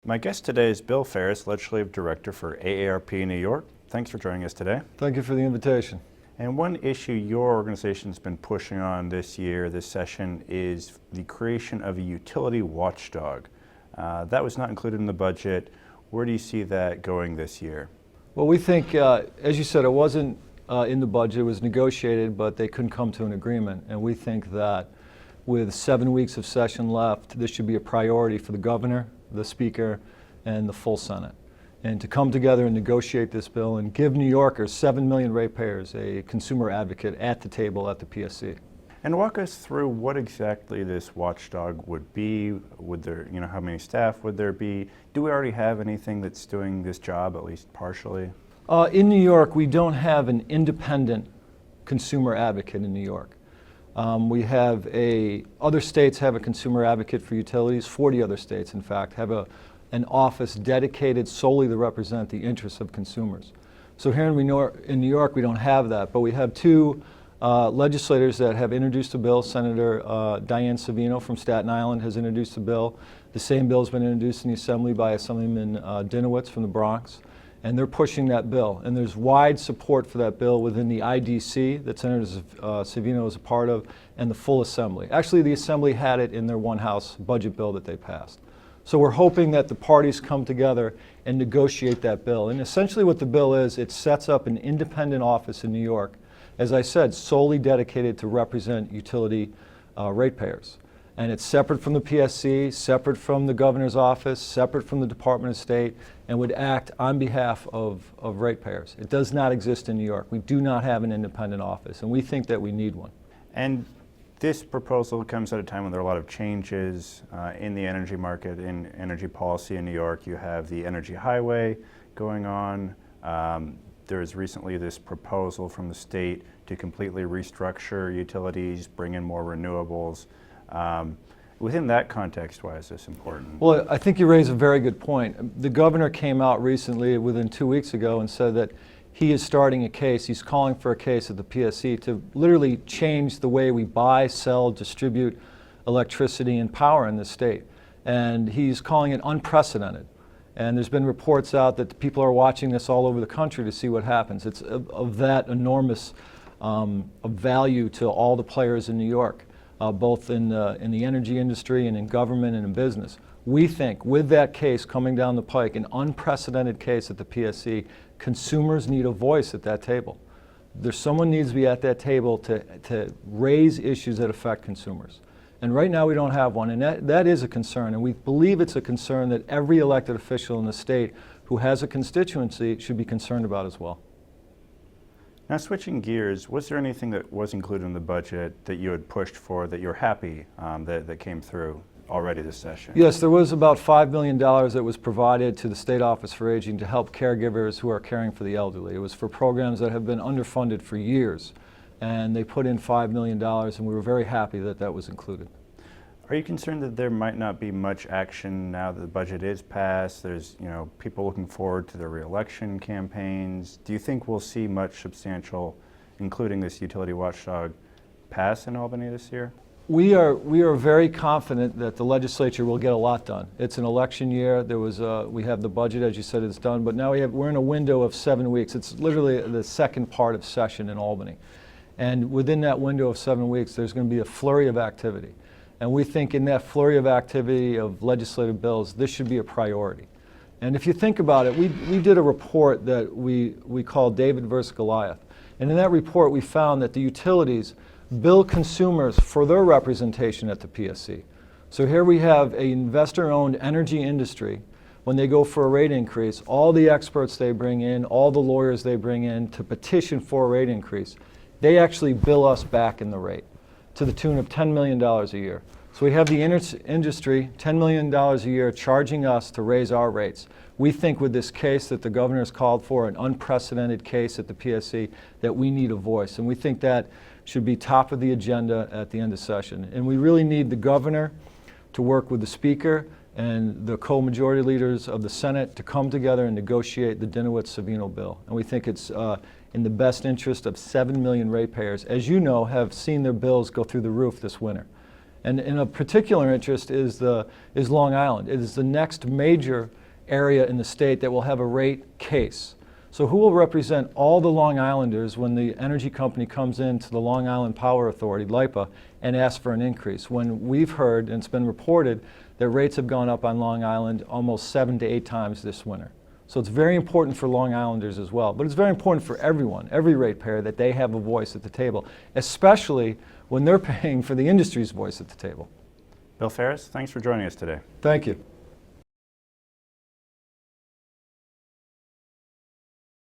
My guest today is Bill Ferris, Legislative Director for AARP New York. Thanks for joining us today. Thank you for the invitation. And one issue your organization's been pushing on this session, is the creation of a utility watchdog. That was not included in the budget. Where do you see that going this year? Well, we think, as you said, it wasn't in the budget. It was negotiated, but they couldn't come to an agreement. And we think that with 7 weeks of session left, this should be a priority for the governor, the speaker, and the full Senate. And to come together and negotiate this bill and give New Yorkers, 7 million ratepayers, a consumer advocate at the table at the PSC. And walk us through what exactly this watchdog would be. Would there, how many staff would there be? Do we already have anything that's doing this job, at least partially? In New York, we don't have an independent consumer advocate in New York. Other states have a consumer advocate for utilities. 40 other states, in fact, have an office dedicated solely to represent the interests of consumers. So here in New York, we don't have that, but we have two legislators that have introduced a bill. Senator Diane Savino from Staten Island has introduced a bill. The same bill has been introduced in the Assembly by Assemblyman Dinowitz from the Bronx, and they're pushing that bill. And there's wide support for that bill within the IDC that Senator Savino is a part of, and the full Assembly. Actually, the Assembly had it in their one-house budget bill that they passed. So we're hoping that the parties come together and negotiate that bill. And essentially what the bill is, it sets up an independent office in New York, as I said, solely dedicated to represent utility ratepayers. And it's separate from the PSC, separate from the governor's office, separate from the Department of State, and would act on behalf of ratepayers. It does not exist in New York. We do not have an independent office, and we think that we need one. And this proposal comes at a time when there are a lot of changes in the energy market, in energy policy in New York. You have the Energy Highway going on. There is recently this proposal from the state to completely restructure utilities, bring in more renewables. Within that context, why is this important? Well, I think you raise a very good point. The governor came out recently, within 2 weeks ago, and said that he is starting a case, he's calling for a case at the PSC to literally change the way we buy, sell, distribute electricity and power in this state. And he's calling it unprecedented. And there's been reports out that people are watching this all over the country to see what happens. It's of that enormous of value to all the players in New York, both in the energy industry and in government and in business. We think with that case coming down the pike, an unprecedented case at the PSC, consumers need a voice at that table. Someone needs to be at that table to raise issues that affect consumers. And right now we don't have one, and that is a concern, and we believe it's a concern that every elected official in the state who has a constituency should be concerned about as well. Now, switching gears, was there anything that was included in the budget that you had pushed for that you're happy that came through already this session? Yes, there was about $5 million that was provided to the State Office for Aging to help caregivers who are caring for the elderly. It was for programs that have been underfunded for years, and they put in $5 million, and we were very happy that that was included. Are you concerned that there might not be much action now that the budget is passed? There's, people looking forward to their re-election campaigns. Do you think we'll see much substantial, including this utility watchdog, pass in Albany this year? We are very confident that the legislature will get a lot done. It's an election year. We have the budget, as you said, it's done, but now we're in a window of 7 weeks. It's literally the second part of session in Albany. And within that window of 7 weeks, there's going to be a flurry of activity. And we think in that flurry of activity of legislative bills, this should be a priority. And if you think about it, we did a report that we called David versus Goliath. And in that report, we found that the utilities bill consumers for their representation at the PSC. So here we have an investor-owned energy industry. When they go for a rate increase, all the experts they bring in, all the lawyers they bring in to petition for a rate increase, they actually bill us back in the rate to the tune of $10 million a year. So we have the industry, $10 million a year, charging us to raise our rates. We think with this case that the governor has called for, an unprecedented case at the PSC, that we need a voice. And we think that should be top of the agenda at the end of session. And we really need the governor to work with the speaker and the co-majority leaders of the Senate to come together and negotiate the Dinowitz-Savino bill. And we think it's in the best interest of 7 million ratepayers, as you know, have seen their bills go through the roof this winter. And of particular interest is Long Island. It is the next major area in the state that will have a rate case. So who will represent all the Long Islanders when the energy company comes into the Long Island Power Authority, LIPA, and asks for an increase? When we've heard, and it's been reported, that rates have gone up on Long Island almost 7 to 8 times this winter. So it's very important for Long Islanders as well. But it's very important for everyone, every ratepayer, that they have a voice at the table, especially when they're paying for the industry's voice at the table. Bill Ferris, thanks for joining us today. Thank you.